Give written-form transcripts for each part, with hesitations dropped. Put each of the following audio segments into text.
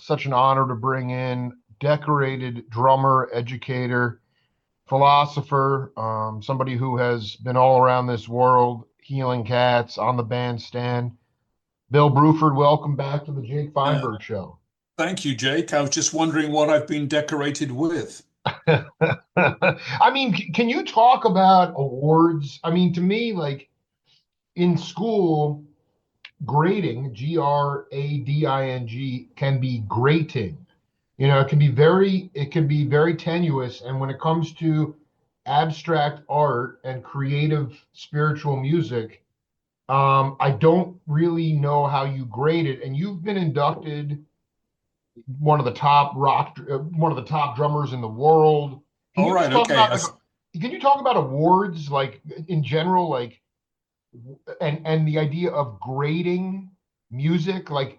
Such an honor to bring in decorated drummer, educator, philosopher, somebody who has been all around this world healing cats on the bandstand. Bill Bruford, welcome back to the Jake Uh, Feinberg Show. Thank you, Jake. I was just wondering what I've been decorated with. I mean, can you talk about awards? I mean, to me, like in school, grading, grading, can be grating. It can be very tenuous. And when it comes to abstract art and creative spiritual music, I don't really know how you grade it. And you've been inducted one of the top drummers in the world. Can All you right, just talk okay. about can you talk about awards like in general, like and the idea of grading music? Like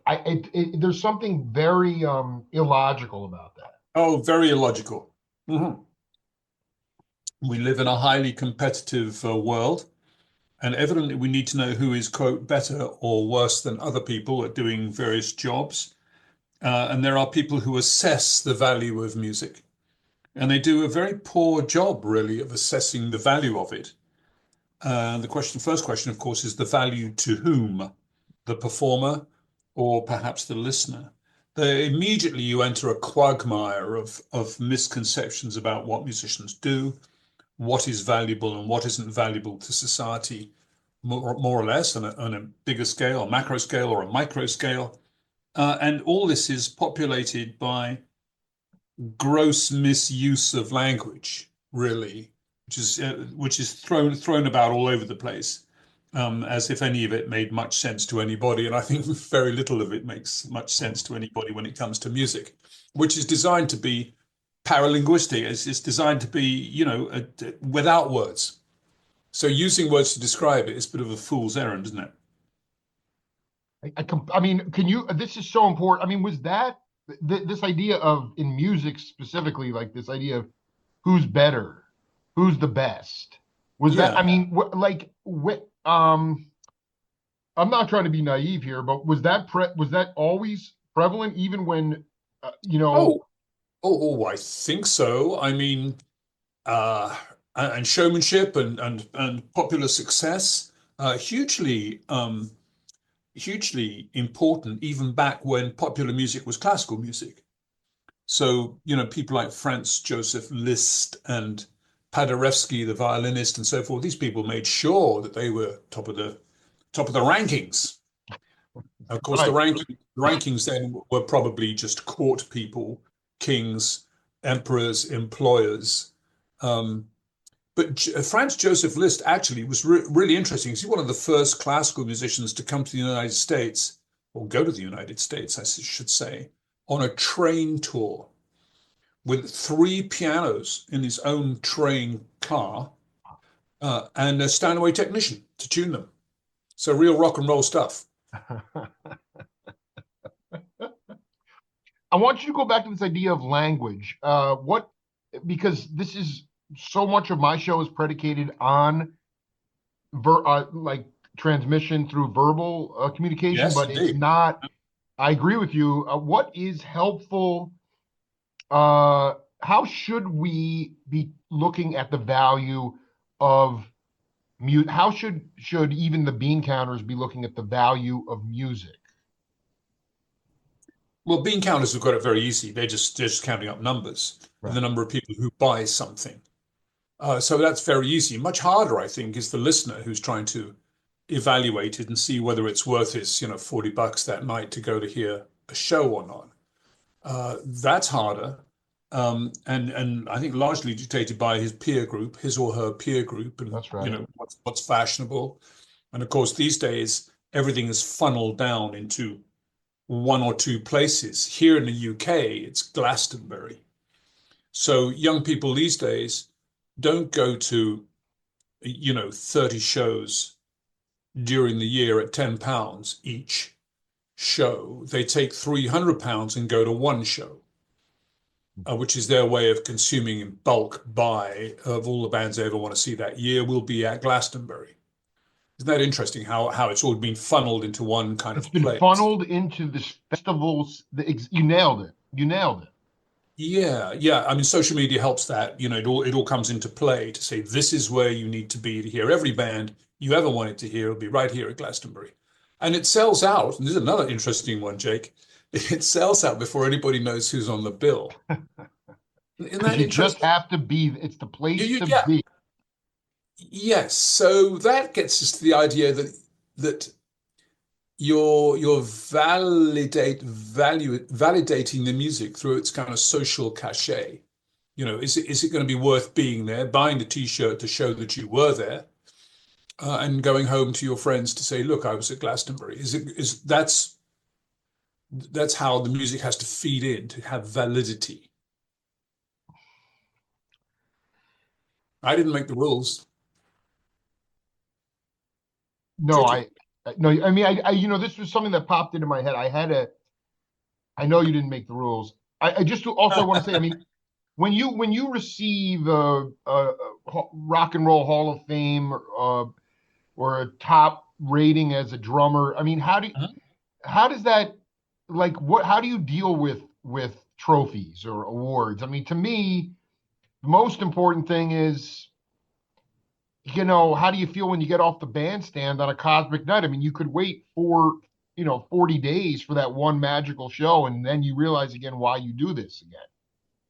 there's something very illogical about that. Oh, very illogical. Mhm. We live in a highly competitive world, and evidently we need to know who is, quote, better or worse than other people at doing various jobs. And there are people who assess the value of music, and they do a very poor job, really, of assessing the value of it. First question, of course, is the value to whom? The performer or perhaps the listener? Immediately you enter a quagmire of misconceptions about what musicians do, what is valuable and what isn't valuable to society, more or less on a bigger scale, a macro scale or a micro scale. And all this is populated by gross misuse of language, really, which is thrown about all over the place, as if any of it made much sense to anybody. And I think very little of it makes much sense to anybody when it comes to music, which is designed to be paralinguistic. It's designed to be, without words. So using words to describe it is a bit of a fool's errand, isn't it? I mean, can you? This is so important. I mean, was that this idea of in music specifically, like this idea of who's better, who's the best? Was that? Yeah. I mean, I'm not trying to be naive here, but was that always prevalent, even when, you know, Oh, I think so. I mean, uh, and showmanship and popular success, hugely important, even back when popular music was classical music. So, people like Franz Joseph Liszt and Paderewski, the violinist, and so forth, these people made sure that they were top of the rankings. Of course, the right? rankings then were probably just court people, kings, emperors, employers. Um, but Franz Joseph Liszt actually was really interesting. He's one of the first classical musicians to come to the United States, or go to the United States, I should say, on a train tour with three pianos in his own train car, and a Steinway technician to tune them. So real rock and roll stuff. I want you to go back to this idea of language. Because this is so much of my show is predicated on like transmission through verbal communication, Yes, but it's indeed. not. I agree with you. What is helpful? How should we be looking at the value of mute? How should even the bean counters be looking at the value of music? Well, bean counters have got it very easy. They're just counting up numbers and the Right. number of people who buy something. So that's very easy. Much harder, I think, is the listener who's trying to evaluate it and see whether it's worth his, $40 that night to go to hear a show or not. That's harder, and I think largely dictated by his peer group, his or her peer group, and That's right. what's fashionable. And of course, these days everything is funneled down into one or two places. Here in the UK, it's Glastonbury. So young people these days don't go to, 30 shows during the year at £10 each show. They take £300 and go to one show, which is their way of consuming in bulk buy of all the bands they ever want to see that year will be at Glastonbury. Isn't that interesting how it's all been funneled into one kind It's of been place? funneled into this festivals. You nailed it. You nailed it. Yeah, yeah. I mean, social media helps that. It all comes into play to say this is where you need to be to hear every band you ever wanted to hear will be right here at Glastonbury. And it sells out. And this is another interesting one, Jake. It sells out before anybody knows who's on the bill. Isn't Because that you just interesting? have to be. It's the place to Yeah. be. Yes. So that gets us to the idea that you're validating the music through its kind of social cachet. Is it going to be worth being there, buying the T-shirt to show that you were there, and going home to your friends to say, "Look, I was at Glastonbury." That's how the music has to feed in to have validity. I didn't make the rules, No, tricky. I no. I mean, this was something that popped into my head. I know you didn't make the rules. I just also want to say. I mean, when you receive a rock and roll Hall of Fame or a top rating as a drummer, I mean, how does that like what how do you deal with trophies or awards? I mean, to me, the most important thing is, how do you feel when you get off the bandstand on a cosmic night? I mean, you could wait for 40 days for that one magical show, and then you realize again why you do this again.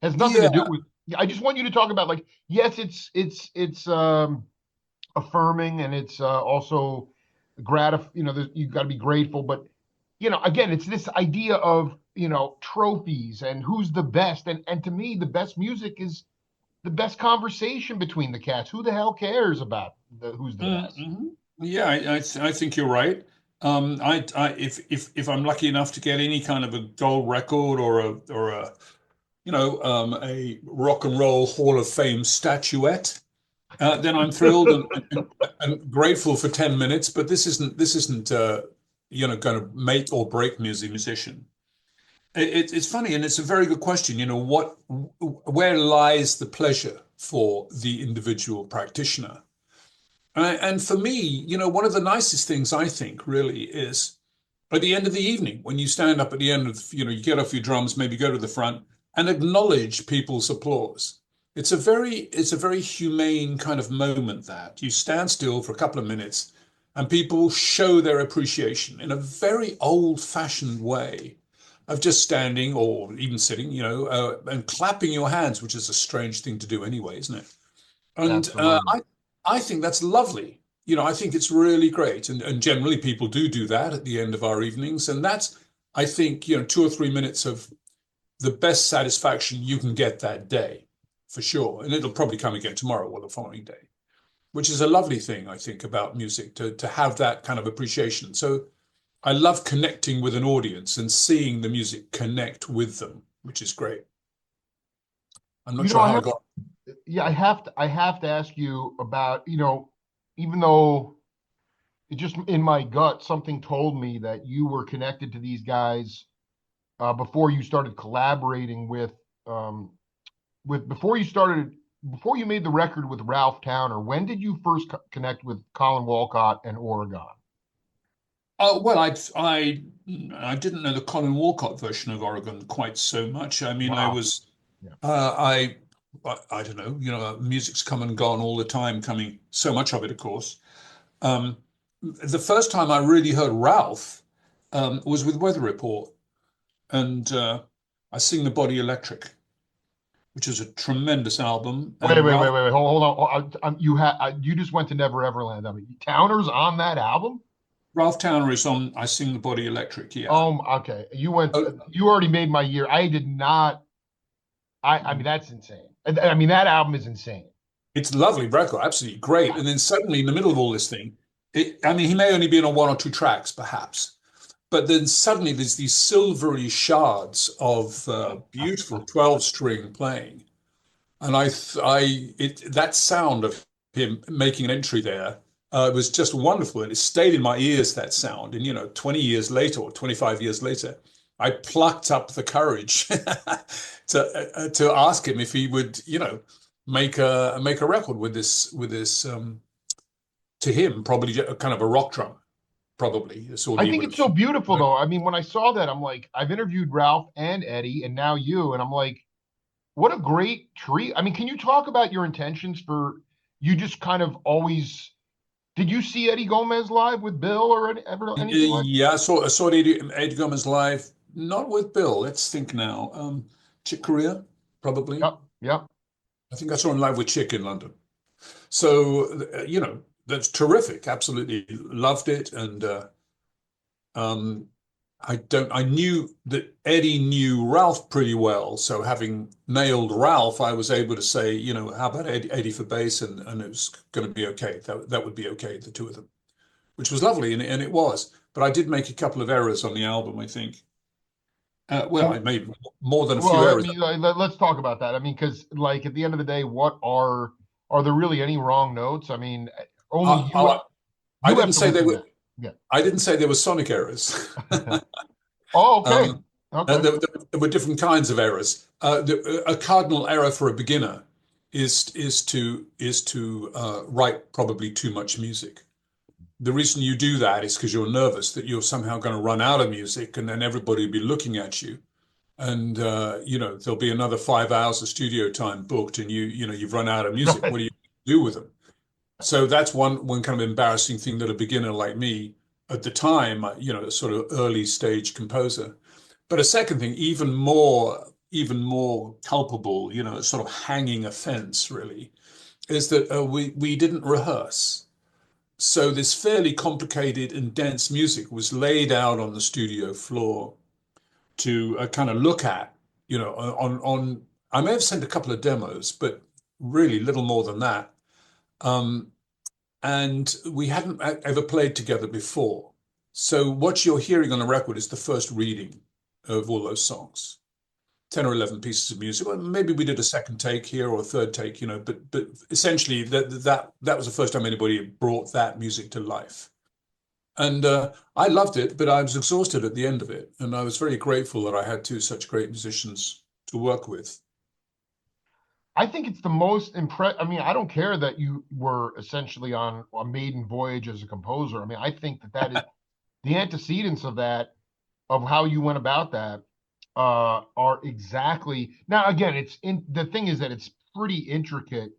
Has nothing to Yeah, do with. I just want you to talk about, like, yes, it's affirming, and it's also you've got to be grateful, but again, it's this idea of trophies and who's the best, and to me, the best music is the best conversation between the cats. Who the hell cares about who's the best? mm-hmm. Yeah. I think you're right. If I'm lucky enough to get any kind of a gold record or a rock and roll Hall of Fame statuette, then I'm thrilled and grateful for 10 minutes. But this isn't going to make or break me as a musician. It's funny, and it's a very good question. Where lies the pleasure for the individual practitioner? And for me, one of the nicest things I think really is at the end of the evening when you stand up at the end of, you get off your drums, maybe go to the front and acknowledge people's applause. It's a very humane kind of moment that you stand still for a couple of minutes and people show their appreciation in a very old-fashioned way of just standing or even sitting, and clapping your hands, which is a strange thing to do anyway, isn't it? And Absolutely. I think that's lovely. I think it's really great. And generally people do that at the end of our evenings. And that's, I think, 2 or 3 minutes of the best satisfaction you can get that day, for sure. And it'll probably come again tomorrow or the following day, which is a lovely thing, I think, about music to have that kind of appreciation. So I love connecting with an audience and seeing the music connect with them, which is great. I'm not sure I how I have got. yeah, I have to ask you about, even though it just in my gut, something told me that you were connected to these guys before you started collaborating with before you made the record with Ralph Towner. When did you first connect with Colin Walcott and Oregon? Oh, well, I didn't know the Colin Walcott version of Oregon quite so much. I mean, I Wow. was Yeah. I don't know, music's come and gone all the time, coming so much of it, of course. Um, the first time I really heard Ralph was with Weather Report, and I Sing the Body Electric, which is a tremendous album. Wait, And wait, wait, Ralph wait, wait. Hold on. You just went to Never Everland. I mean, Towner's on that album? Ralph Towner is on I Sing the Body Electric, yeah. Okay. You went. Oh, You already made my year. I did not. I mean, that's insane. I mean, that album is insane. it's a lovely record, absolutely great. And then suddenly, in the middle of all this thing, I mean, he may only be on one or two tracks, perhaps, but then suddenly there's these silvery shards of beautiful 12-string playing, and that sound of him making an entry there was just wonderful, and it stayed in my ears. That sound, and 20 years later or 25 years later, I plucked up the courage to ask him if he would, make a record with this to him, probably kind of a rock drummer. Probably that's all I he think would it's have. so beautiful though. I mean, when I saw that, I'm like, I've interviewed Ralph and Eddie and now you, and I'm like, what a great treat. I mean, can you talk about your intentions for you just kind of always did you see Eddie Gomez live with Bill or ever anything like Yeah, I saw Eddie Gomez live, not with Bill. Let's think now. Chick Corea, probably. Yep, yep. I think I saw him live with Chick in London. So, that's terrific. Absolutely loved it. And um, I knew that Eddie knew Ralph pretty well. So having nailed Ralph, I was able to say, how about Eddie for bass? And it was going to be okay. That would be okay, the two of them, which was lovely. And it was. But I did make a couple of errors on the album, I think. Well, I So made more than a few well, I errors. mean, let's talk about that. I mean, because like at the end of the day, what are there really any wrong notes? I mean, only I, I, I you have didn't to say they listen were. to. Yeah. I didn't say there were sonic errors. Oh, okay, Um, okay. there were different kinds of errors. A cardinal error for a beginner is to write probably too much music. The reason you do that is because you're nervous that you're somehow going to run out of music, and then everybody will be looking at you, and there'll be another 5 hours of studio time booked, and you've run out of music. What Right. do you do with them? So that's one kind of embarrassing thing that a beginner like me at the time, a sort of early stage composer. But a second thing, even more culpable, sort of hanging offense really, is that we didn't rehearse. So this fairly complicated and dense music was laid out on the studio floor to kind of look at, on I may have sent a couple of demos, but really little more than that. Um, and we hadn't ever played together before. So what you're hearing on the record is the first reading of all those songs, 10 or 11 pieces of music. Well, maybe we did a second take here or a third take, but essentially that was the first time anybody brought that music to life. And I loved it, but I was exhausted at the end of it. And I was very grateful that I had two such great musicians to work with. I think it's the most impress. I mean, I don't care that you were essentially on a maiden voyage as a composer. I mean, I think that is the antecedents of that, of how you went about that, are exactly now. Again, it's in the thing is that it's pretty intricate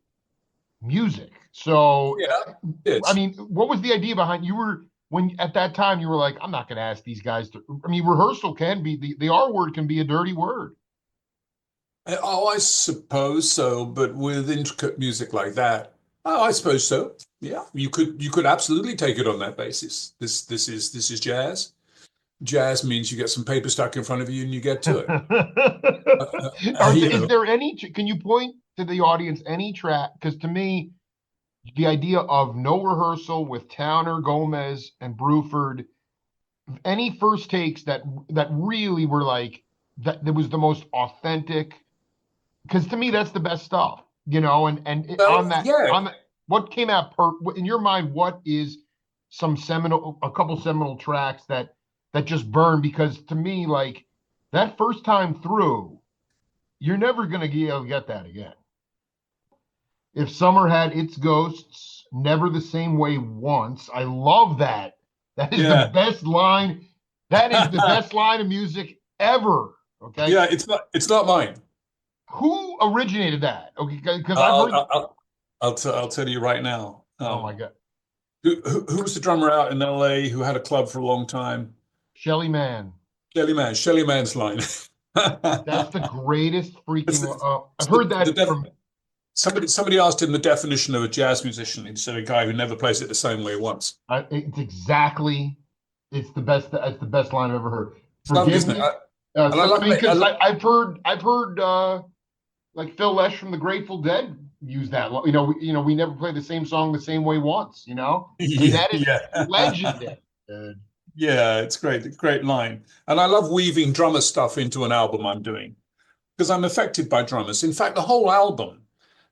music. So, Yeah, I it's mean, what was the idea behind you were when at that time you were like, I'm not going to ask these guys to. I mean, rehearsal can be the R word can be a dirty word. Oh, I suppose so, but with intricate music like that, oh, I suppose so. Yeah, you could absolutely take it on that basis. This is jazz. Jazz means you get some paper stuck in front of you and you get to it. You Is know, there any? Can you point to the audience any track? Because to me, the idea of no rehearsal with Towner, Gomez, and Bruford, any first takes that really were like that was the most authentic. Because to me, that's the best stuff, and well, yeah, on that, what came out in your mind? What is a couple seminal tracks that just burn? Because to me, like that first time through, you're never going to be able to get that again. If summer had its ghosts, never the same way once. I love that. That is the yeah, best line. That is the best line of music ever. Okay. yeah. It's not mine. Who originated that? Okay. Because I've I'll heard, I'll I'll tell you right now. oh my God. Who was the drummer out in LA who had a club for a long time? Shelly Man. Shelly Man's line. That's the greatest It's freaking, I've the, heard the that def from, somebody asked him the definition of a jazz musician. He said a guy who never plays it the same way once. it's exactly, it's the best line I've ever heard. It's lovely, Forgive isn't it? me. And I I love mean, it. I because love, I've heard, like Phil Lesh from the Grateful Dead use that. We never play the same song the same way once. I mean yeah, that is yeah. legendary. Dude. Yeah, it's great, great line. And I love weaving drummer stuff into an album I'm doing because I'm affected by drummers. In fact, the whole album,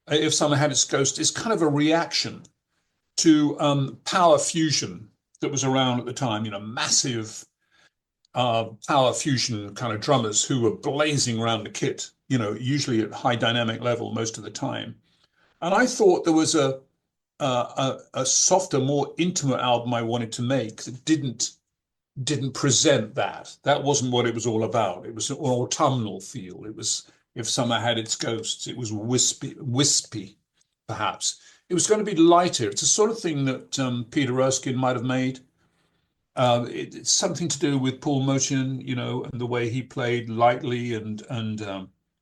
If Summer Had Its Ghost, is kind of a reaction to power fusion that was around at the time, massive power fusion kind of drummers who were blazing around the kit, usually at high dynamic level most of the time. And I thought there was a softer, more intimate album I wanted to make that didn't present that. That wasn't what it was all about. It was an autumnal feel. It was If Summer Had Its Ghosts. It was wispy, perhaps. It was going to be lighter. It's the sort of thing that Peter Erskine might have made. It's something to do with Paul Motian, and the way he played lightly and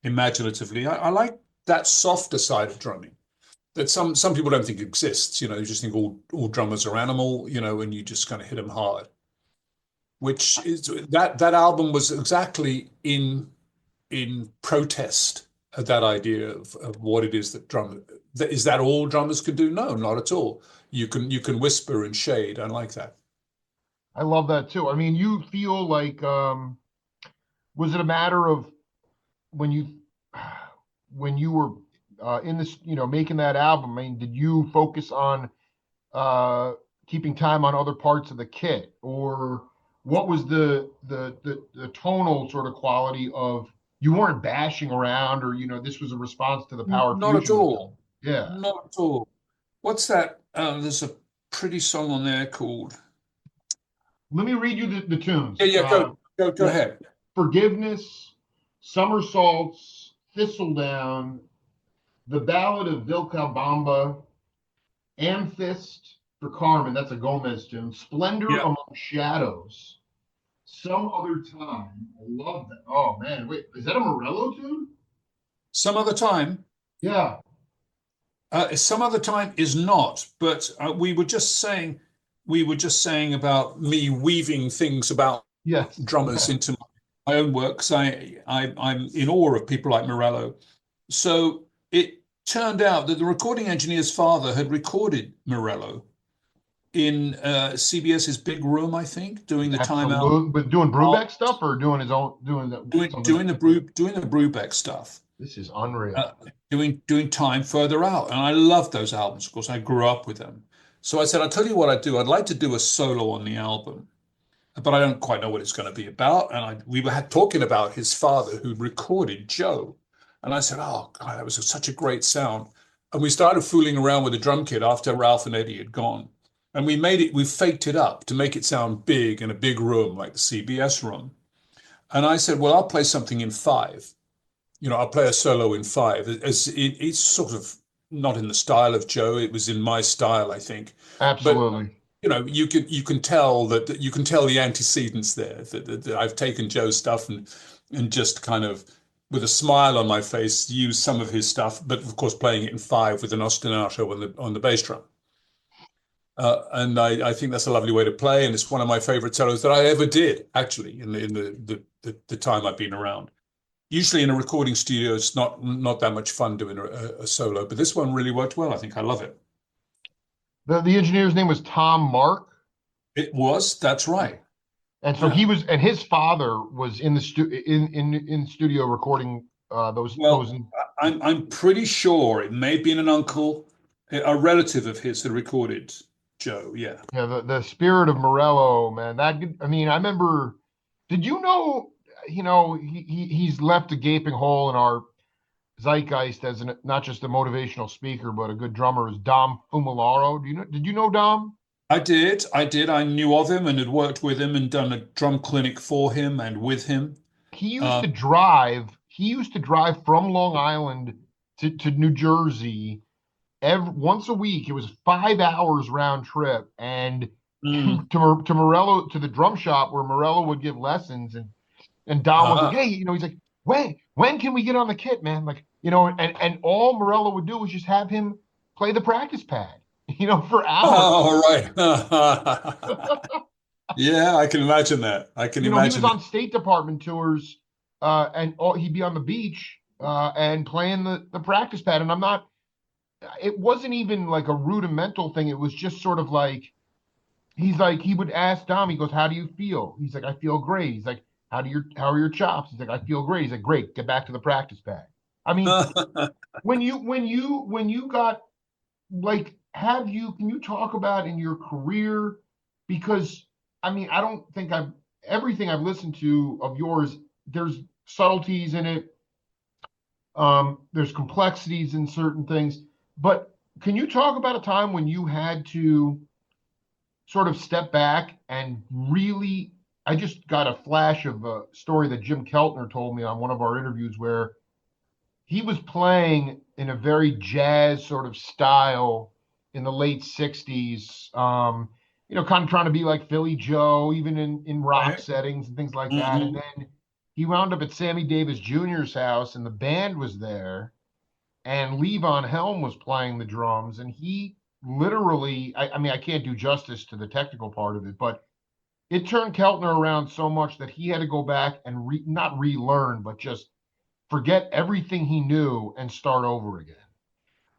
imaginatively. I like that softer side of drumming that some people don't think exists. You just think all drummers are animal, and you just kind of hit them hard. Which is that album was exactly in protest of that idea of what it is that is that all drummers can do? No, not at all. You can whisper and shade. I like that. I love that too. I mean, you feel like, was it a matter of when you when you were in this, making that album? I mean, did you focus on keeping time on other parts of the kit, or what was the tonal sort of quality of, you weren't bashing around, or this was a response to the Power Not at Fusion stuff? all. Yeah. Not at all. What's that? There's a pretty song on there called. Let me read you the tunes. Yeah, yeah. Go Yeah. ahead. Forgiveness, Somersaults, Thistledown, The Ballad of Vilcabamba, Amethyst for Carmen, that's a Gomez tune, Splendor Yeah. Among Shadows, Some Other Time. I love that. Oh man, wait, is that a Morello tune? Some Other Time. Yeah. Some Other Time is not, but we were just saying about me weaving things about Yes. drummers into my own work, because I'm in awe of people like Morello. So it turned out that the recording engineer's father had recorded Morello in CBS's big room, I think, doing the Time album, Absolutely. But doing Brubeck stuff, or doing his own, doing something? doing the Brubeck stuff, This is unreal. uh, doing Time Further Out, and I love those albums. Of course, I grew up with them. So I said, I'll tell you what I'd do. I'd like to do a solo on the album, but I don't quite know what it's going to be about. And we were talking about his father who recorded Joe. And I said, oh, God, that was such a great sound. And we started fooling around with the drum kit after Ralph and Eddie had gone. And we faked it up to make it sound big in a big room like the CBS room. And I said, well, I'll play something in five. I'll play a solo in five. It's sort of not in the style of Joe. It was in my style, I think. But Absolutely. you can tell that you can tell the antecedents there that I've taken Joe's stuff and just kind of with a smile on my face used some of his stuff, but of course playing it in five with an ostinato on the bass drum. And I think that's a lovely way to play, and it's one of my favorite solos that I ever did, actually, in the time I've been around. Usually in a recording studio, it's not that much fun doing a solo, but this one really worked well. I think I love it. The engineer's name was Tom Mark. It was, that's right. And so Yeah. and his father was in the in studio recording those Well, I'm pretty sure it may have been an uncle, a relative of his that recorded Joe. Yeah. Yeah, the spirit of Morello, man. I mean, I remember. Did you know? He's left a gaping hole in our zeitgeist as not just a motivational speaker, but a good drummer. Is Dom Fumilaro? Did you know Dom? I did. I did. I knew of him and had worked with him and done a drum clinic for him and with him. He used Uh, to drive. He used to drive from Long Island to New Jersey once a week. It was 5 hours round trip, and mm, to Morello, to the drum shop where Morello would give lessons, and Don was like, uh, hey, he's like, when can we get on the kit, man? Like, and all Morello would do was just have him play the practice pad, for hours. oh, right. Yeah, I can imagine that. I can He was imagine that. on State Department tours, and he'd be on the beach, and playing the practice pad. And it wasn't even like a rudimental thing. It was just sort of like, he would ask Dom, he goes, how do you feel? He's like, I feel great. He's like, how are your chops? He's like, I feel great. He's like, great, get back to the practice pad. I mean, when you got, like, can you talk about in your career? Because I mean, I don't think everything I've listened to of yours, there's subtleties in it. There's complexities in certain things, but can you talk about a time when you had to sort of step back and really? I just got a flash of a story that Jim Keltner told me on one of our interviews where he was playing in a very jazz sort of style in the late 60s, kind of trying to be like Philly Joe, even in rock Right. settings and things like that. And Hmm. then he wound up at Sammy Davis Jr.'s house, and the band was there, and Levon Helm was playing the drums, and he literally, I mean, I can't do justice to the technical part of it, but it turned Keltner around so much that he had to go back and not relearn, but just forget everything he knew and start over again.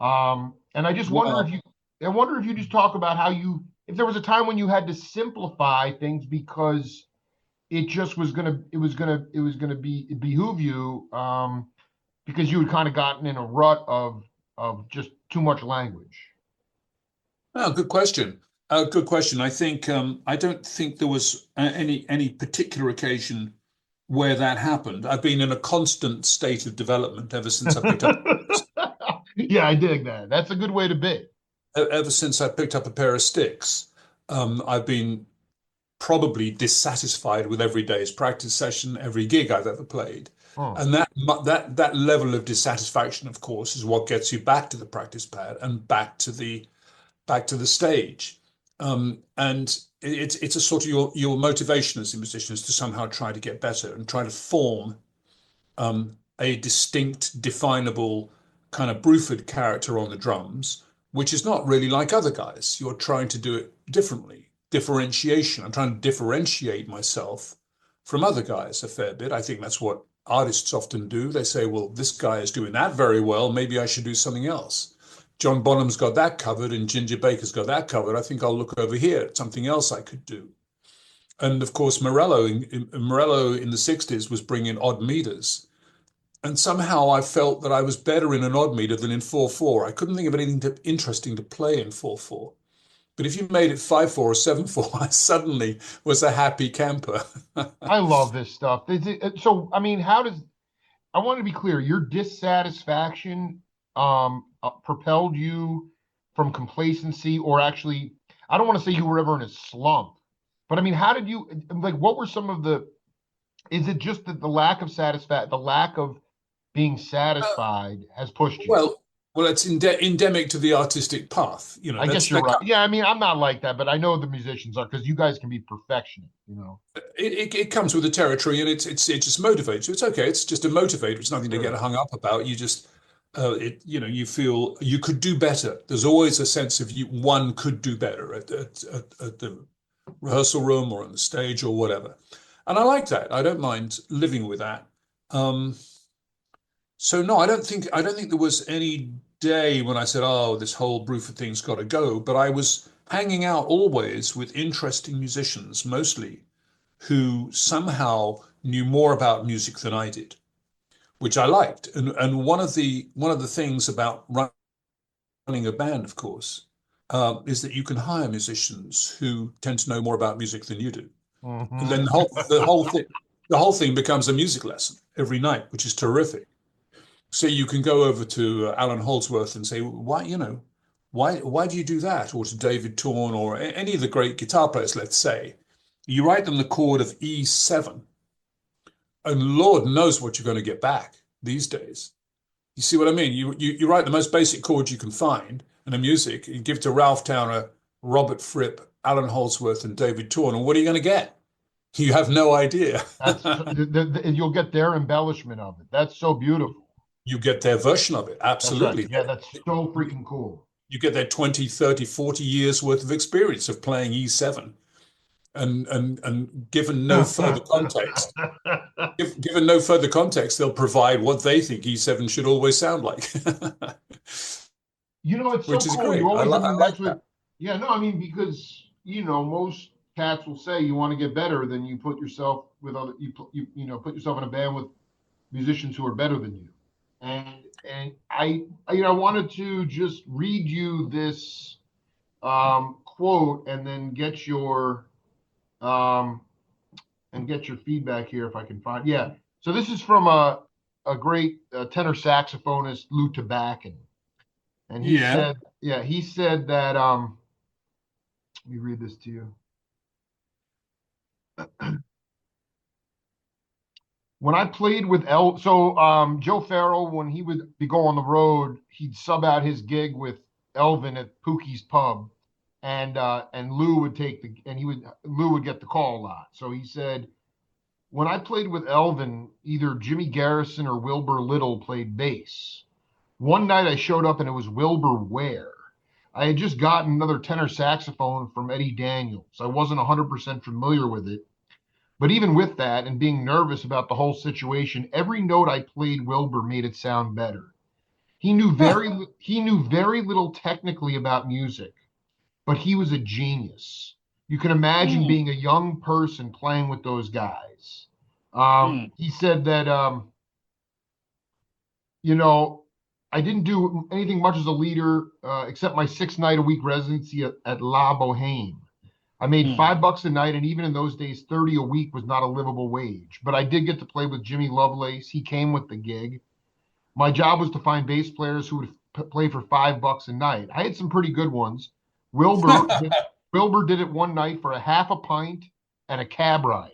And I just wonder if Well, you, I wonder if you just talk about how you, if there was a time when you had to simplify things because it just was gonna, it was gonna behoove you, because you had kind of gotten in a rut of just too much language. oh, good question. Good question. I don't think there was any particular occasion where that happened. I've been in a constant state of development ever since I picked up Yeah, I dig that. That's a good way to be. ever since I picked up a pair of sticks. I've been probably dissatisfied with every day's practice session, every gig I've ever played. Oh, And that level of dissatisfaction, of course, is what gets you back to the practice pad and back to the stage. And it's a sort of your motivation as a musician is to somehow try to get better and try to form a distinct, definable kind of Bruford character on the drums, which is not really like other guys. You're trying to do it differently. Differentiation. I'm trying to differentiate myself from other guys a fair bit. I think that's what artists often do. They say, well, this guy is doing that very well. Maybe I should do something else. John Bonham's got that covered and Ginger Baker's got that covered. I think I'll look over here at something else I could do. And of course, Morello in the 60s was bringing odd meters. And somehow I felt that I was better in an odd meter than in 4/4. I couldn't think of anything interesting to play in 4/4. But if you made it 5/4 or 7/4, I suddenly was a happy camper. I love this stuff. So, I mean, how does, I want to be clear, your dissatisfaction propelled you from complacency, or actually, I don't want to say you were ever in a slump, but I mean, how did you, like, what were some of the, is it just that the lack of the lack of being satisfied has pushed you? well, well, it's endemic to the artistic path. You know, I guess that's you're that right. Yeah, I mean, I'm not like that, but I know the musicians are, because you guys can be perfectionist. it comes with the territory, and it just motivates you. It's okay. It's just a motivator. It's nothing to get Sure. hung up about. You just you feel you could do better. There's always a sense of one could do better at the rehearsal room or on the stage or whatever. And I like that. I don't mind living with that. Um, so no, I don't think there was any day when I said, "Oh, this whole Bruford thing's got to go." But I was hanging out always with interesting musicians, mostly who somehow knew more about music than I did, which I liked. And one of the things about running a band, of course, is that you can hire musicians who tend to know more about music than you do. And Hmm. then the whole thing becomes a music lesson every night, which is terrific. So you can go over to Alan Holdsworth and say, why, why do you do that? Or to David Torn or any of the great guitar players, let's say. You write them the chord of E7, and Lord knows what you're going to get back these days. You see what I mean? You write the most basic chords you can find in a music, you give it to Ralph Towner, Robert Fripp, Alan Holdsworth, and David Torn, and what are you going to get? You have no idea. You'll get their embellishment of it. That's so beautiful. You get their version of it. That's right. Absolutely. Yeah, that's so freaking cool. You get their 20, 30, 40 years worth of experience of playing E7. And given no further context, given no further context, they'll provide what they think E7 should always sound like, It's so which is cool. great. You always, I I mean, like that's what, that. yeah, no, I mean, because, most cats will say you want to get better, then you put yourself with other, put yourself in a band with musicians who are better than you. And I wanted to just read you this quote and then um, get your feedback here if I can find. Yeah. So this is from a great tenor saxophonist, Lou Tabakin. And he Yeah. said, yeah, he said that let me read this to you. When I played with Joe Farrell, when he would be go on the road, he'd sub out his gig with Elvin at Pookie's Pub, and Lou would take the and he would Lou would get the call a lot. So he said, when I played with Elvin, either Jimmy Garrison or Wilbur Little played bass. One night I showed up and it was Wilbur Ware. I had just gotten another tenor saxophone from Eddie Daniels. I wasn't 100% familiar with it. But even with that and being nervous about the whole situation, every note I played Wilbur made it sound better. He knew very little technically about music, but he was a genius. You can imagine Mm, being a young person playing with those guys. mm, He said that you know, I didn't do anything much as a leader except my 6 night a week residency at La Boheme. I made mm. $5 a night, and even in those days, 30 a week was not a livable wage. But I did get to play with Jimmy Lovelace. He came with the gig. My job was to find bass players who would play for $5 a night. I had some pretty good ones. Wilbur Wilbur did it one night for a half a pint and a cab ride.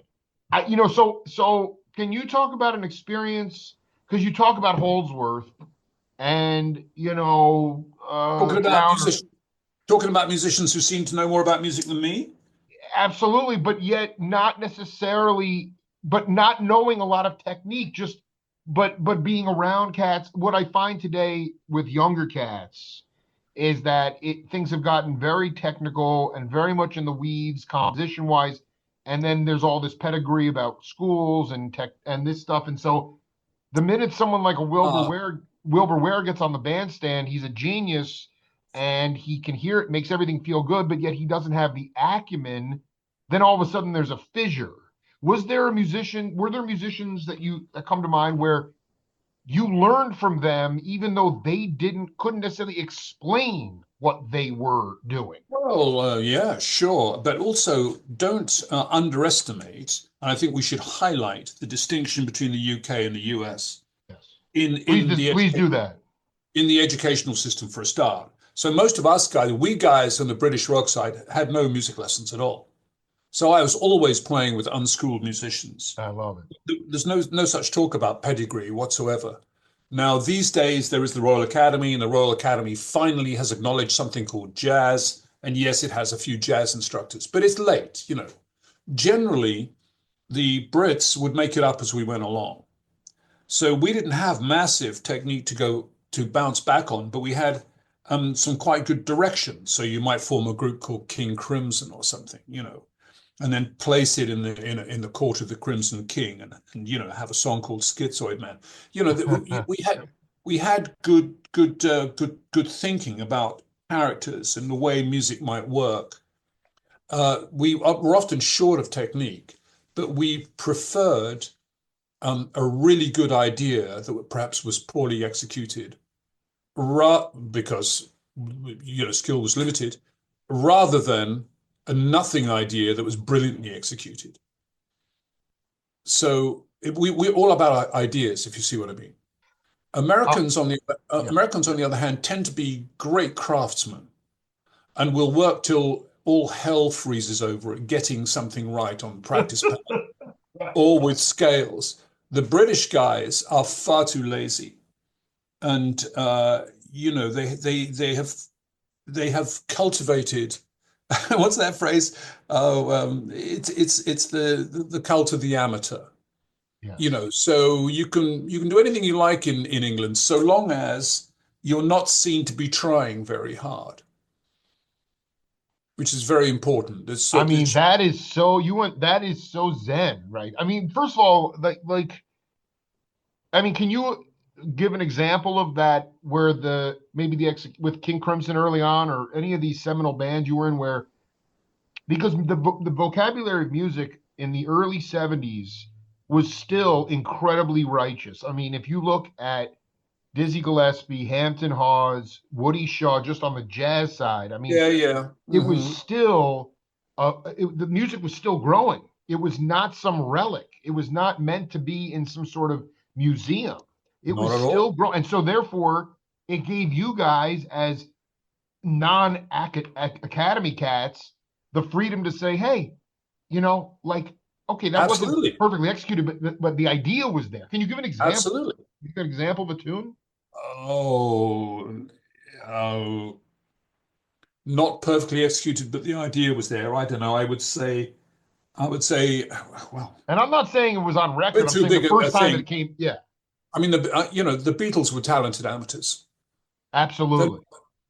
So can you talk about an experience? Because you talk about Holdsworth and Talking about Crowder. talking about musicians who seem to know more about music than me. Absolutely, but yet not necessarily, but not knowing a lot of technique, just but being around cats. What I find today with younger cats is that things have gotten very technical and very much in the weeds composition wise, and then there's all this pedigree about schools and tech and this stuff. And so the minute someone like a Uh, Wilbur Ware gets on the bandstand, he's a genius and he can hear it, makes everything feel good, but yet he doesn't have the acumen. Then all of a sudden there's a fissure. Were there musicians that come to mind where you learned from them even though they couldn't necessarily explain what they were doing? well, yeah, sure, but also don't underestimate. And I think we should highlight the distinction between the UK and the US Yes. in Please do that. in the educational system for a start. So most of us guys, we guys on the British rock side, had no music lessons at all. So I was always playing with unschooled musicians. I love it. There's no such talk about pedigree whatsoever. Now, these days, there is the Royal Academy, and the Royal Academy finally has acknowledged something called jazz. And yes, it has a few jazz instructors, but it's late, you know. Generally, the Brits would make it up as we went along. So we didn't have massive technique to bounce back on, but we had some quite good direction. So you might form a group called King Crimson or something, you know, and then place it in the court of the Crimson King, and you know, have a song called Schizoid Man. You know, we had good thinking about characters and the way music might work. Were often short of technique, but we preferred a really good idea that perhaps was poorly executed, because you know skill was limited, rather than a nothing idea that was brilliantly executed. So we're all about ideas, if you see what I mean. Uh, yeah. Americans, on the other hand, tend to be great craftsmen and will work till all hell freezes over at getting something right on practice pad or with scales. The British guys are far too lazy, and you know they have cultivated what's that phrase? Oh, it's the cult of the amateur. You Yes. know, so you can do anything you like in England, so long as you're not seen to be trying very hard, which is very important. I mean, that is so zen, right? I mean, first of all, I mean, can you give an example of that where maybe with King Crimson early on or any of these seminal bands you were in where because the vocabulary of music in the early 70s was still incredibly righteous. I mean, if you look at Dizzy Gillespie, Hampton Hawes, Woody Shaw, just on the jazz side, I mean, Yeah, yeah. it was Hmm. still the music was still growing. It was not some relic. It was not meant to be in some sort of museum. It Not was at still all. growing, and so therefore, it gave you guys as non-academy cats the freedom to say, hey, like, okay, that wasn't Absolutely. perfectly executed, but the idea was there. Can you give an example? Absolutely. You got an example of a tune? Oh, oh, not perfectly executed, but the idea was there. I don't know. I would say, well, And I'm not saying it was on a bit record. I'm too saying the big a first time that thing. it came, yeah, I mean, the Beatles were talented amateurs. They're, absolutely.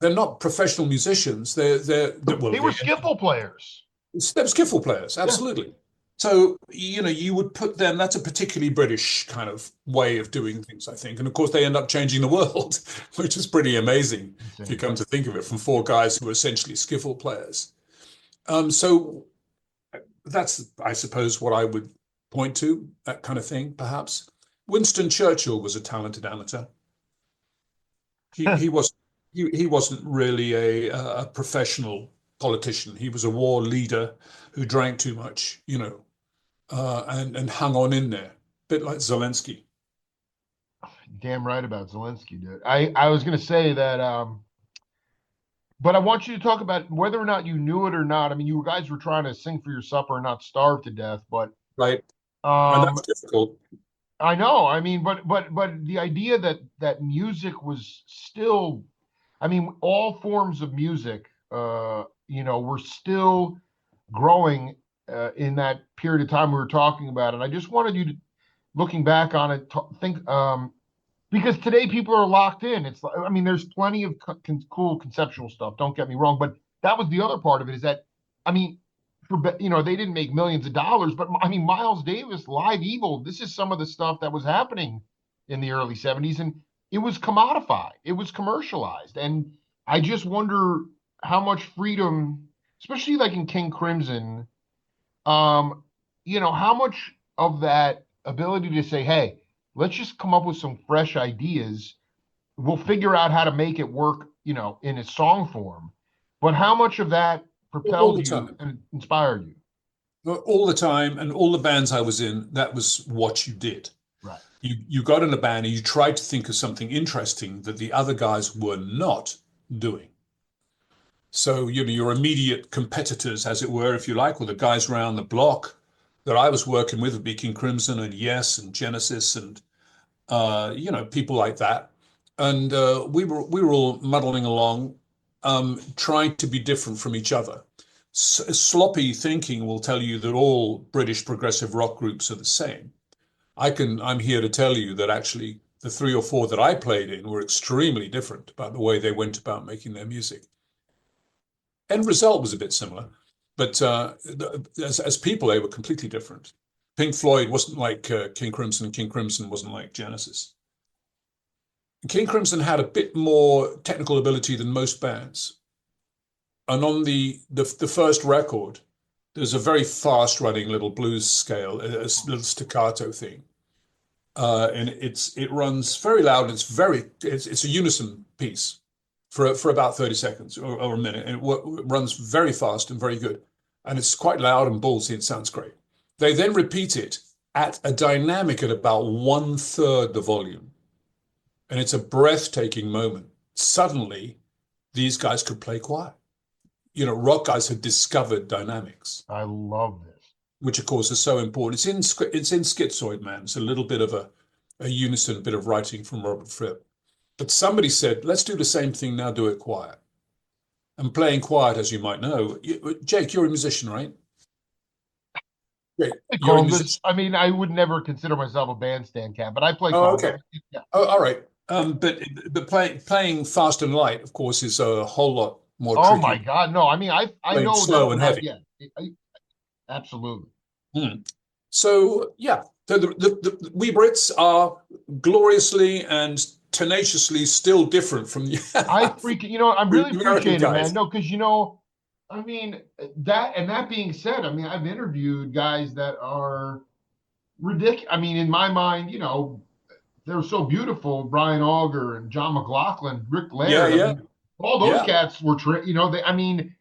they're not professional musicians. Well, They were skiffle players. they're skiffle players, Yeah. absolutely. So, you would put them, that's a particularly British kind of way of doing things, I think. And of course, they end up changing the world, which is pretty amazing if you Insane. come to think of it, from four guys who were essentially skiffle players. So that's, I suppose, what I would point to, that kind of thing, perhaps. Winston Churchill was a talented amateur. He was he wasn't really a professional politician. He was a war leader who drank too much, and hung on in there, a bit like Zelensky. Damn right about Zelensky, dude. I was gonna say that, but I want you to talk about whether or not you knew it or not. I mean, you guys were trying to sing for your supper and not starve to death, but Right? And um, that's difficult. I know. I mean, but the idea that music was still, I mean, all forms of music, were still growing in that period of time we were talking about. And I just wanted you to, looking back on it, think, because today people are locked in. It's, I mean, there's plenty of cool conceptual stuff. Don't get me wrong, but that was the other part of it. Is that, I mean, they didn't make millions of dollars, but I mean, Miles Davis, Live Evil, this is some of the stuff that was happening in the early 70s, and it was commodified, it was commercialized. And I just wonder how much freedom, especially like in King Crimson, how much of that ability to say, hey, let's just come up with some fresh ideas. We'll figure out how to make it work, in its song form. But how much of that All propelled the you time. and inspired you? All the time, and all the bands I was in, that was what you did. Right. You got in a band and you tried to think of something interesting that the other guys were not doing. So, your immediate competitors, as it were, if you like, were the guys around the block that I was working with, would be King Crimson and Yes and Genesis and people like that. And we were all muddling along, trying to be different from each other. Sloppy thinking will tell you that all British progressive rock groups are the same. I'm here to tell you that actually the three or four that I played in were extremely different about the way they went about making their music. End result was a bit similar, but as people, they were completely different. Pink Floyd wasn't like King Crimson. King Crimson wasn't like Genesis. King Crimson had a bit more technical ability than most bands. And on the first record, there's a very fast running little blues scale, a little staccato thing. And it runs very loud. It's a unison piece for about 30 seconds or a minute. And it runs very fast and very good. And it's quite loud and ballsy and sounds great. They then repeat it at a dynamic at about one third the volume. And it's a breathtaking moment. Suddenly, these guys could play quiet. Rock guys had discovered dynamics, I love this. which of course is so important. It's in Schizoid Man. It's a little bit of a unison bit of writing from Robert Fripp. But somebody said, let's do the same thing now, do it quiet. And playing quiet, as you might know, Jake, you're a musician, right? Jake, I you're a call this. musician. I mean, I would never consider myself a bandstand cat, but I play Oh, quiet. okay. Yeah. Oh, all right. But playing fast and light, of course, is a whole lot more Oh my tricky. God, no. I mean, I Playing know that slow from and that. heavy. Yeah, absolutely. Hmm. So yeah, so we Brits are gloriously and tenaciously still different from I the, freaking, I the really American appreciate it, man. guys. No, because I mean, that being said, I mean, I've interviewed guys that are ridiculous. I mean, in my mind, they're so beautiful. Brian Auger and John McLaughlin, Rick Yeah, Laird. I yeah, mean, all those yeah. cats were, I mean,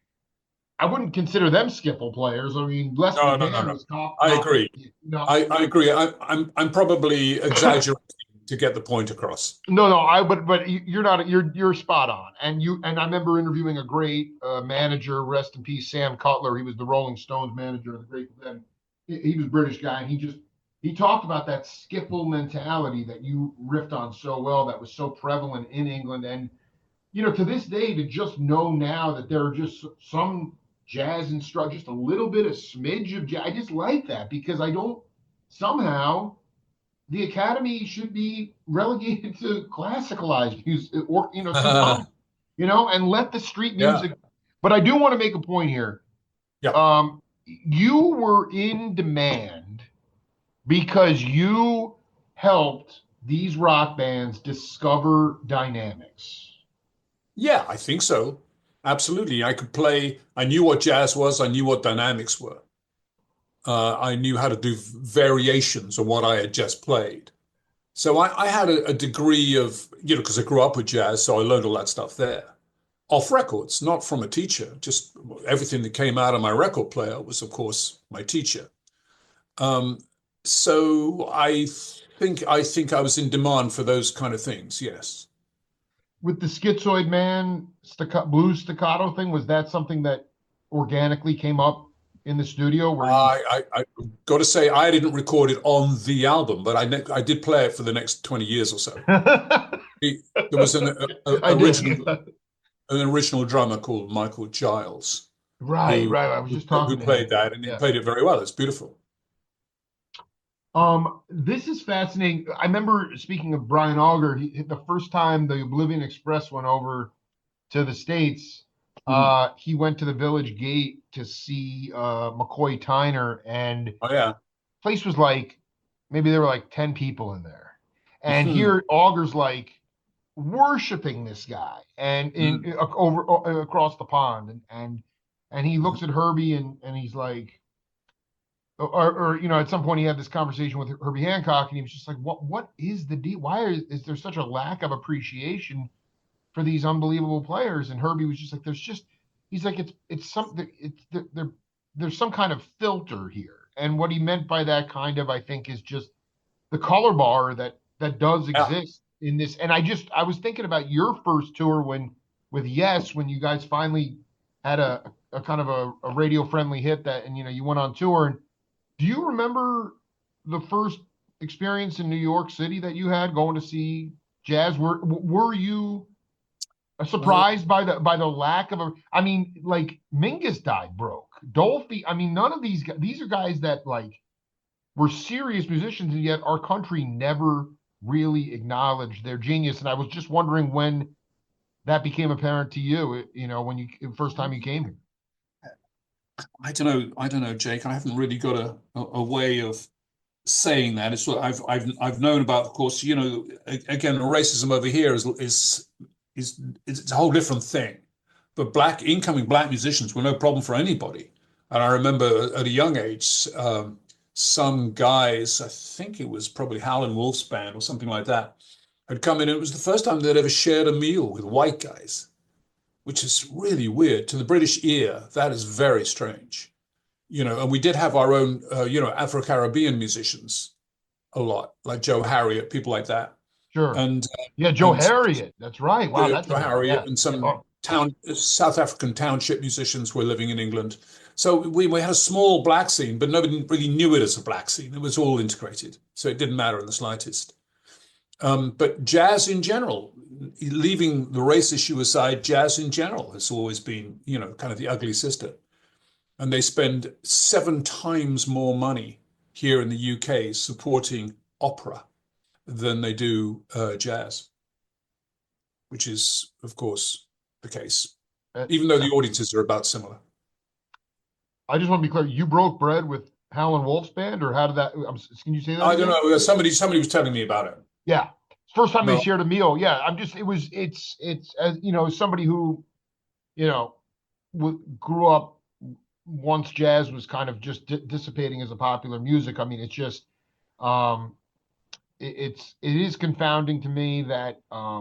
I wouldn't consider them skiffle players. I mean, Lester No, no, no, Mann no. was top, I top. agree. I agree. I'm probably exaggerating to get the point across. No, but you're not, you're spot on. And I remember interviewing a great manager, rest in peace, Sam Cutler. He was the Rolling Stones manager of the Grateful Dead. He was a British guy, and he talked about that skiffle mentality that you riffed on so well, that was so prevalent in England. And to this day, to just know now that there are just some jazz instruct, just a little bit, a smidge of jazz. I just like that, because I don't somehow the academy should be relegated to classicalized music, or symphonic, and let the street Yeah. music. But I do want to make a point here. Yeah. You were in demand because you helped these rock bands discover dynamics. Yeah, I think so. Absolutely. I could play, I knew what jazz was, I knew what dynamics were. I knew how to do variations on what I had just played. So I had a degree of, because I grew up with jazz, so I learned all that stuff there. Off records, not from a teacher. Just everything that came out of my record player was, of course, my teacher. Um, so I think I was in demand for those kind of things. Yes. With the Schizoid Man blues staccato thing, was that something that organically came up in the studio where you? I got to say I didn't record it on the album, but I did play it for the next 20 years or so. There was I did. an original drummer called Michael Giles Right, who right. I was just talking who to played him. that, and he Yeah. played it very well. It's beautiful. This is fascinating. I remember, speaking of Brian Auger, the first time the Oblivion Express went over to the States, Mhm. he went to the Village Gate to see McCoy Tyner, and Oh yeah. place was like, maybe there were like 10 people in there. And Mhm. here Auger's like worshiping this guy, and Mhm. over across the pond, and he looks at Herbie, and he's like, or at some point he had this conversation with Herbie Hancock, and he was just like, what is the deal? Why is there such a lack of appreciation for these unbelievable players? And Herbie was just like, he's like, it's something, there's some kind of filter here. And what he meant by that, kind of, I think, is just the color bar that does Yeah. exist in this. And I was thinking about your first tour, with Yes, when you guys finally had a kind of a radio friendly hit, that, and you went on tour. And do you remember the first experience in New York City that you had going to see jazz? Were you Well, surprised by the lack of a? I mean, like, Mingus died broke. Dolphy. I mean, none of these guys. These are guys that, like, were serious musicians, and yet our country never really acknowledged their genius. And I was just wondering when that became apparent to you. When first time you came here. I don't know, Jake. I haven't really got a way of saying that. It's what I've known about. Of course, again, racism over here is it's a whole different thing. But incoming black musicians were no problem for anybody. And I remember at a young age, some guys, I think it was probably Howlin' Wolf's band or something like that, had come in. And it was the first time they'd ever shared a meal with white guys, which is really weird. To the British ear, that is very strange. And we did have our own, Afro-Caribbean musicians a lot, like Joe Harriet, people like that. Sure. And Yeah, Joe and Harriet. That's right. Wow, that's a Joe name. Harriet Yeah. and Yeah. some Oh, South African township musicians were living in England. So we had a small black scene, but nobody really knew it as a black scene. It was all integrated, so it didn't matter in the slightest. But jazz in general, leaving the race issue aside, jazz in general has always been, kind of the ugly sister. And they spend 7 times more money here in the UK supporting opera than they do jazz, which is, of course, the case, uh, even though the audiences are about similar. I just want to be clear. You broke bread with Howlin' Wolf's band, or how did that? Can you say that I don't again? know. Somebody was telling me about it. Yeah, first time they No, shared a meal. Yeah, it's as as somebody who you know grew up once jazz was kind of just dissipating as a popular music. I mean, it's just um, it is confounding to me that a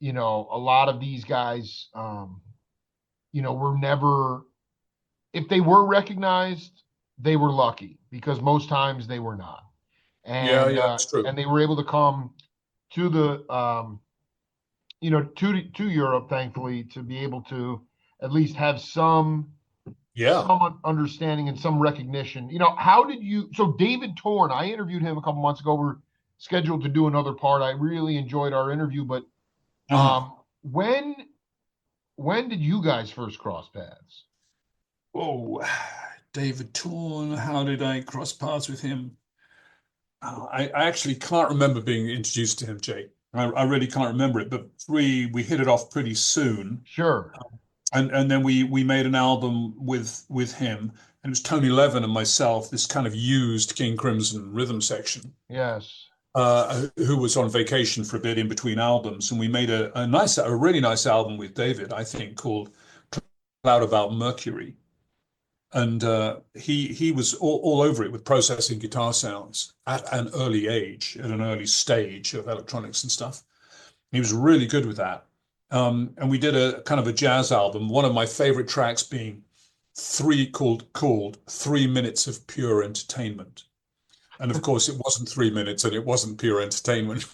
lot of these guys were never, if they were recognized, they were lucky, because most times they were not. Yeah, and yeah, that's true. and they were able to come to the to Europe, thankfully, to be able to at least have Yeah. some understanding and some recognition. How did you? So David Torn, I interviewed him a couple months ago. We're scheduled to do another part. I really enjoyed our interview, but Uh-huh. when did you guys first cross paths? Oh, David Torn, how did I cross paths with him? I actually can't remember being introduced to him, Jake. I really can't remember it, but we hit it off pretty soon. Sure. And then we made an album with him, and it was Tony Levin and myself, this kind of used King Crimson rhythm section, Yes. who was on vacation for a bit in between albums, and we made a really nice album with David, I think, called Cloud About Mercury. And he was all over it with processing guitar sounds at an early age, at an early stage of electronics and stuff. He was really good with that. And we did a kind of a jazz album. One of my favorite tracks being called 3 Minutes of Pure Entertainment. And of course, it wasn't 3 minutes, and it wasn't pure entertainment,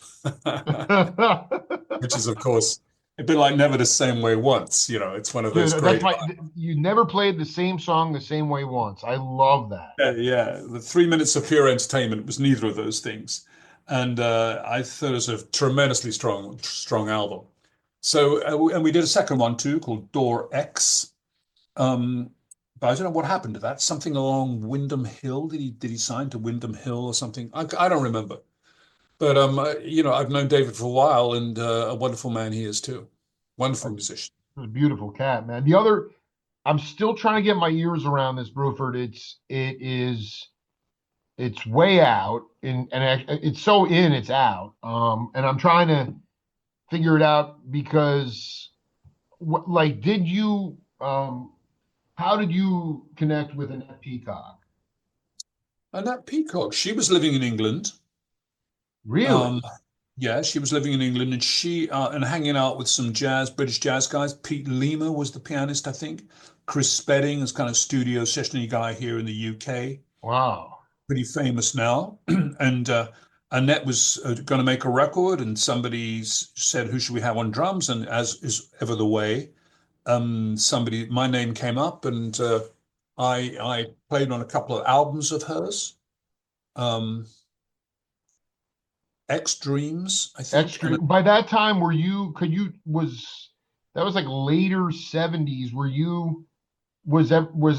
which is, of course, a bit like Never the Same Way Once. It's one of those Dude, that's great. my. You never played the same song the same way once. I love that. Yeah, yeah. The 3 minutes of pure entertainment was neither of those things, and I thought it was a tremendously strong album. So, and we did a second one too called Door X. Um, but I don't know what happened to that. Something along Windham Hill. Did he sign to Windham Hill or something? I don't remember. But I've known David for a while, and a wonderful man he is too. Wonderful musician. It's a beautiful cat, man. The other, I'm still trying to get my ears around this, Bruford. It's way out, and it's so in, it's out. And I'm trying to figure it out because, like, how did you connect with Annette Peacock? And that Peacock, she was living in England. Really? Um, yeah, she was living in England, and she and hanging out with some British jazz guys. Pete Lima was the pianist, I think. Chris Spedding is kind of studio sessiony guy here in the UK, Wow. pretty famous now. And Annette was going to make a record, and somebody said, "Who should we have on drums?" And as is ever the way, my name came up, and I played on a couple of albums of hers. Um, X Dreams, I think, Extra. and By that time, that was like later 70s. Was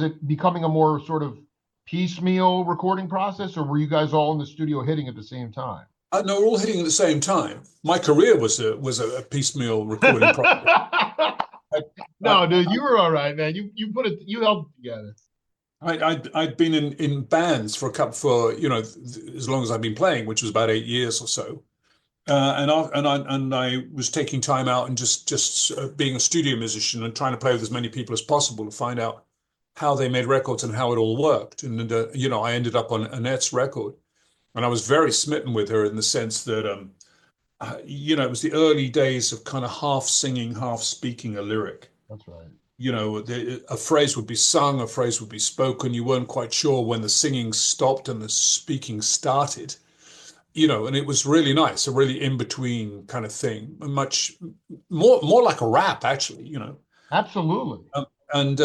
it becoming a more sort of piecemeal recording process, or were you guys all in the studio hitting at the same time? no, we're all hitting at the same time. My career was a piecemeal recording process. I, I, No, dude, you were all right, man. You held it together. I'd been in bands for as long as I've been playing, which was about 8 years or so. And I was taking time out and just being a studio musician and trying to play with as many people as possible to find out how they made records and how it all worked. And I ended up on Annette's record, and I was very smitten with her in the sense that it was the early days of kind of half singing, half speaking a lyric. That's right. A phrase would be sung, a phrase would be spoken. You weren't quite sure when the singing stopped and the speaking started. And it was really nice, a really in between kind of thing, much more like a rap, actually. Absolutely. And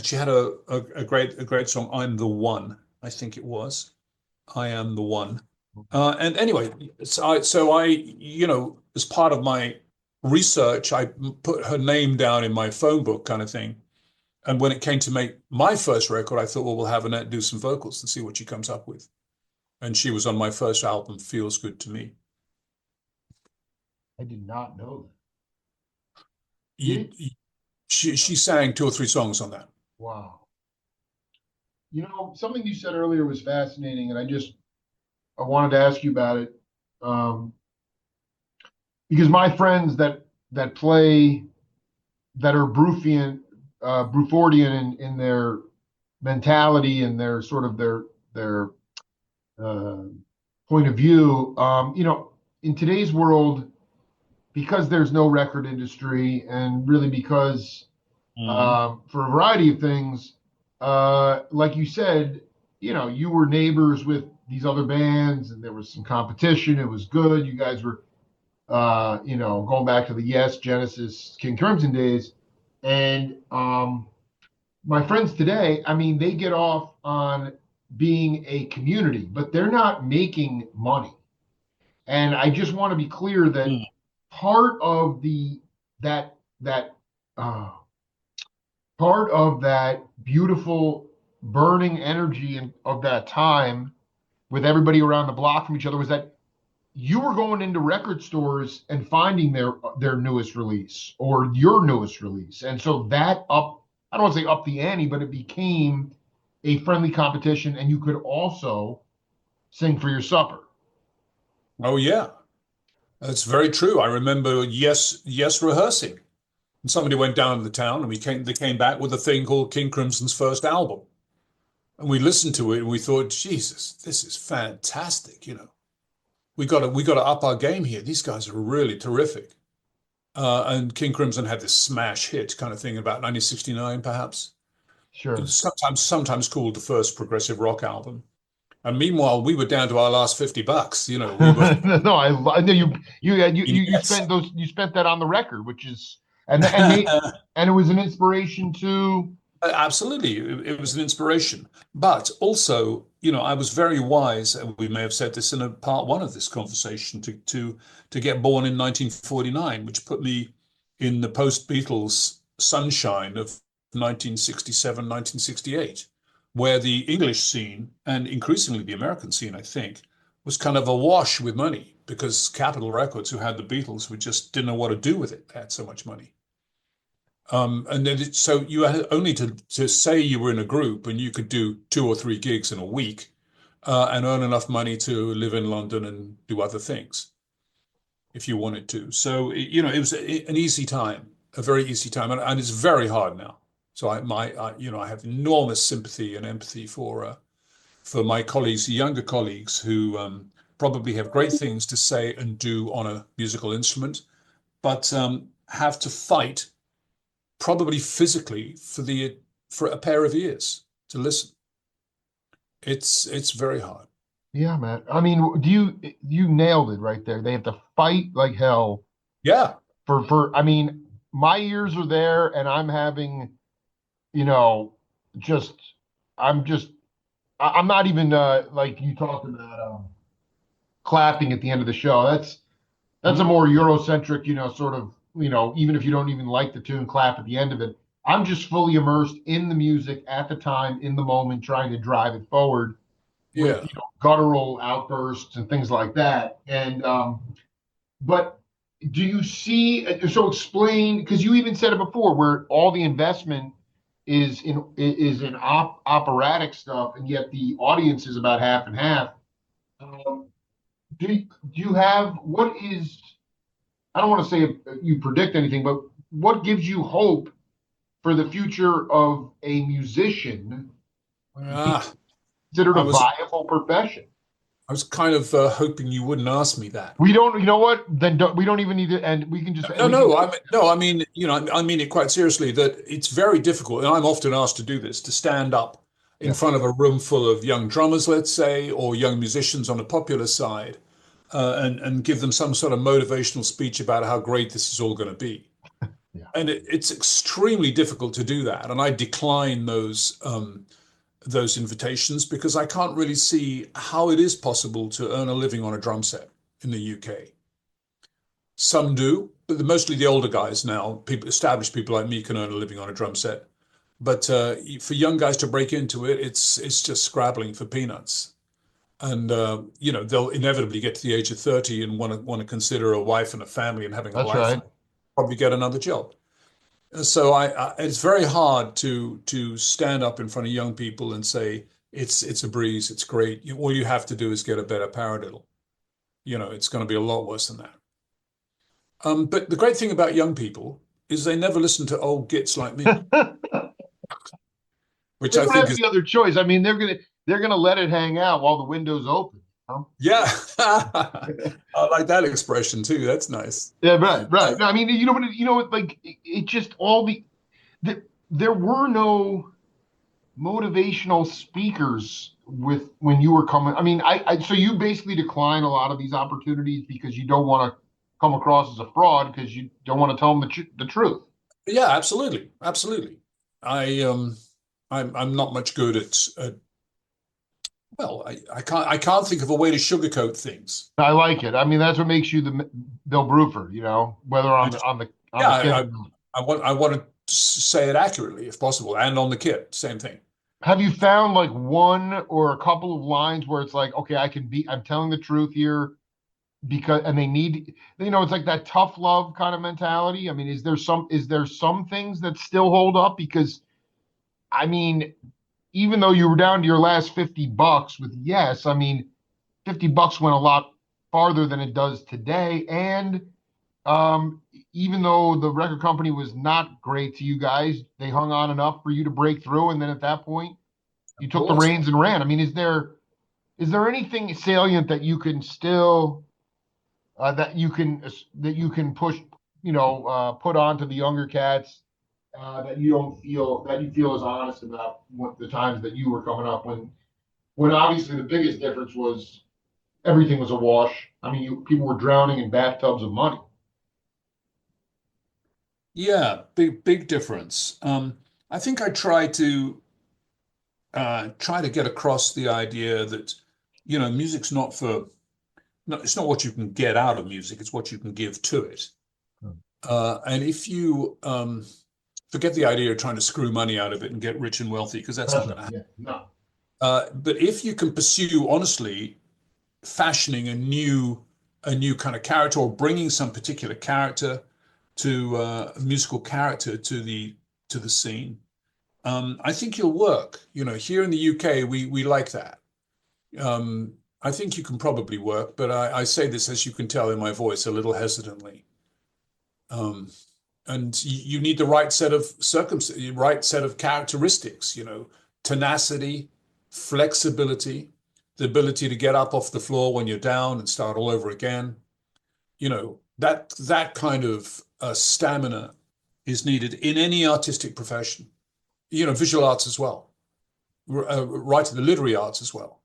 she had a great song, "I'm the One," I think it was. "I Am the One." And anyway, so I, as part of my research, I put her name down in my phone book, kind of thing. And when it came to make my first record, I thought, well, we'll have Annette do some vocals and see what she comes up with. And she was on my first album, "Feels Good to Me." I did not know that. You, Did she sang two or three songs on that. Wow. Something you said earlier was fascinating, and I wanted to ask you about it. Um, because my friends that play that are Brufordian in their mentality and their sort of their uh, point of view. In today's world, because there's no record industry, and really because Mhm. for a variety of things, like you said, you were neighbors with these other bands, and there was some competition. It was good. You guys were, going back to the Yes, Genesis, King Crimson days, and my friends today, I mean, they get off on being a community, but they're not making money. And I just want to be clear that Mm. part of the that that uh, part of that beautiful burning energy and of that time with everybody around the block from each other was that you were going into record stores and finding their newest release or your newest release. And so that I don't want to say up the ante, but it became a friendly competition, and you could also sing for your supper. Oh yeah, that's very true. I remember Yes rehearsing. And somebody went down to the town and they came back with a thing called King Crimson's first album. And we listened to it and we thought, Jesus, this is fantastic, We got to up our game here. These guys are really terrific. And King Crimson had this smash hit kind of thing about 1969, perhaps. Sure. It's sometimes called the first progressive rock album. And meanwhile, we were down to our last $50. We were No, I know you yes. spent that on the record, which is and it was an inspiration to. Absolutely, it was an inspiration. But also, I was very wise, and we may have said this in a part one of this conversation, to get born in 1949, which put me in the post-Beatles sunshine of 1967, 1968, where the English scene and increasingly the American scene, I think, was kind of awash with money because Capitol Records, who had the Beatles, we just didn't know what to do with it. They had so much money. And then so you had only to say you were in a group and you could do 2 or 3 gigs in a week and earn enough money to live in London and do other things if you wanted to. So, it was an easy time, a very easy time. And it's very hard now. So I have enormous sympathy and empathy for my colleagues, younger colleagues who probably have great things to say and do on a musical instrument, but have to fight probably physically for a pair of ears to listen. It's very hard. Yeah, man. I mean, you nailed it right there. They have to fight like hell Yeah. for I mean, my ears are there, and I'm having, you know, just I'm just I'm not even like you talked about clapping at the end of the show. That's a Mhm. more Eurocentric, sort of, even if you don't even like the tune, clap at the end of it. I'm just fully immersed in the music at the time, in the moment, trying to drive it forward with, Yeah. guttural outbursts and things like that. And but do you see? So explain, because you even said it before, where all the investment is in operatic stuff, and yet the audience is about half and half. Um, do you have what is I don't want to say you predict anything, but what gives you hope for the future of a musician being Ah, considered I a was viable profession? I was kind of hoping you wouldn't ask me that. We don't, you know what? Then we don't even need to, and we can just, No, we can, no, I mean, I mean it quite seriously that it's very difficult, and I'm often asked to do this, to stand up in yeah, front of a room full of young drummers, let's say, or young musicians on the popular side, and give them some sort of motivational speech about how great this is all going to be. yeah. And it's extremely difficult to do that, and I decline those invitations because I can't really see how it is possible to earn a living on a drum set in the UK. Some do, but mostly the older guys now, established people like me can earn a living on a drum set. But for young guys to break into it, it's just scrabbling for peanuts. And they'll inevitably get to the age of 30 and want to consider a wife and a family and having a That's life right. and probably get another job. So it's very hard to stand up in front of young people and say it's a breeze, it's great. All you have to do is get a better paradiddle. It's going to be a lot worse than that. But the great thing about young people is they never listen to old gits like They me, which I don't think have is, any other choice. I mean, they're gonna let it hang out while the window's open. yeah, I like that expression too. That's nice. Yeah, right, Uh, right. No, I mean, like it just there were no motivational speakers with when you were coming? I mean, so you basically decline a lot of these opportunities because you don't want to come across as a fraud because you don't want to tell them the truth. Yeah, absolutely, absolutely. I I'm not much good at well, I can't think of a way to sugarcoat things. I like it. I mean, that's what makes you the Bill Bruford, whether I on just on yeah, the kit. I want to say it accurately if possible, and on the kit, same thing. Have you found like one or a couple of lines where it's like, okay, I'm telling the truth here because, and they need, it's like that tough love kind of mentality. I mean, is there some things that still hold up? Because, I mean, even though you were down to your last $50 with Yes, I mean, $50 went a lot farther than it does today. And um, even though the record company was not great to you guys, they hung on enough for you to break through. And then at that point, you Of took the course. reins and ran. I mean, is there anything salient that you can still that you can push, put onto the younger cats that you feel is honest about what the times that you were coming up when obviously the biggest difference was everything was a wash. I mean, people were drowning in bathtubs of money. Yeah, big difference. I think I try to get across the idea that music's not for no, it's not what you can get out of music, it's what you can give to it. And if you forget the idea of trying to screw money out of it and get rich and wealthy, because that's not That's going not, to happen. yeah, no. But if you can pursue honestly fashioning a new kind of character or bringing some particular character to a musical character to the scene, I think you'll work. Here in the UK, we like that. I think you can probably work, but I say this, as you can tell in my voice, a little hesitantly. Um, and you need the right set of circumstances, right set of characteristics, tenacity, flexibility, the ability to get up off the floor when you're down and start all over again. That kind of stamina is needed in any artistic profession. Visual arts as well, right to the literary arts as well.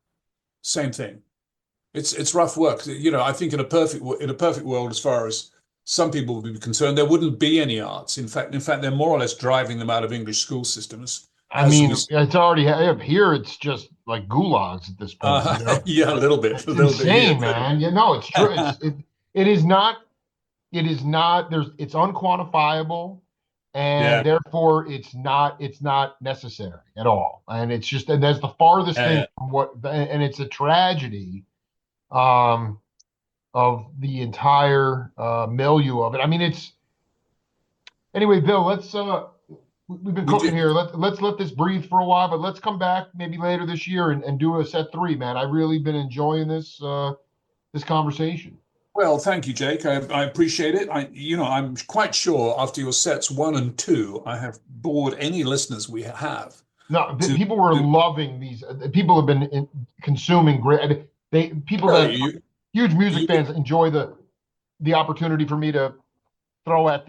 Same thing. It's rough work. I think in a perfect world, as far as some people would be concerned, there wouldn't be any arts. In fact, they're more or less driving them out of English school systems, I as we. mean, it's already up here. It's just like gulags at this point, Yeah, a little bit, a It's little bit here insane, too. man. It's true. It is not. It is not. It's unquantifiable, and Yeah, therefore it's not necessary at all. And it's just, and that's the farthest yeah, thing yeah. from what. And it's a tragedy, um, of the entire milieu of it. I mean, it's anyway, Bill. We've been We do. cooking here. Let's let this breathe for a while, but let's come back maybe later this year and do a set three, man. I've really been enjoying this conversation. Well, thank you, Jake. I appreciate it. I'm quite sure after your sets one and two, I have bored any listeners we have No, to. people were to loving these. People have been consuming great. People well, that huge music you, fans enjoy the opportunity for me to throw at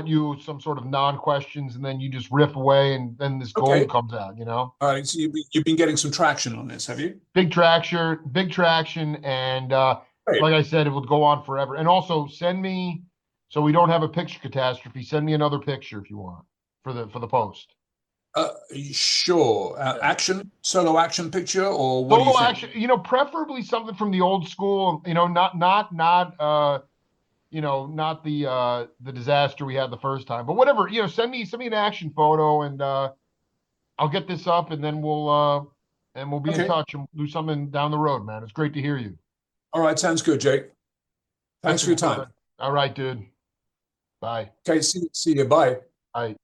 you some sort of non-questions, and then you just riff away, and then this gold okay. comes out. All right. So you've been getting some traction on this, have you? Big traction, and Great. like I said, it would go on forever. And also send me, so we don't have a picture catastrophe. Send me another picture if you want for the post. Uh, sure. Yeah. Solo action picture, or what do you Solo think? action, preferably something from the old school. Not the disaster we had the first time, but whatever. Send me an action photo, and I'll get this up, and then we'll be in Okay. touch and do something down the road, man. It's great to hear you. All right. Sounds good, Jake. Thanks for your Excellent, time. brother. All right, dude. Bye. Okay. See you. Bye. Bye.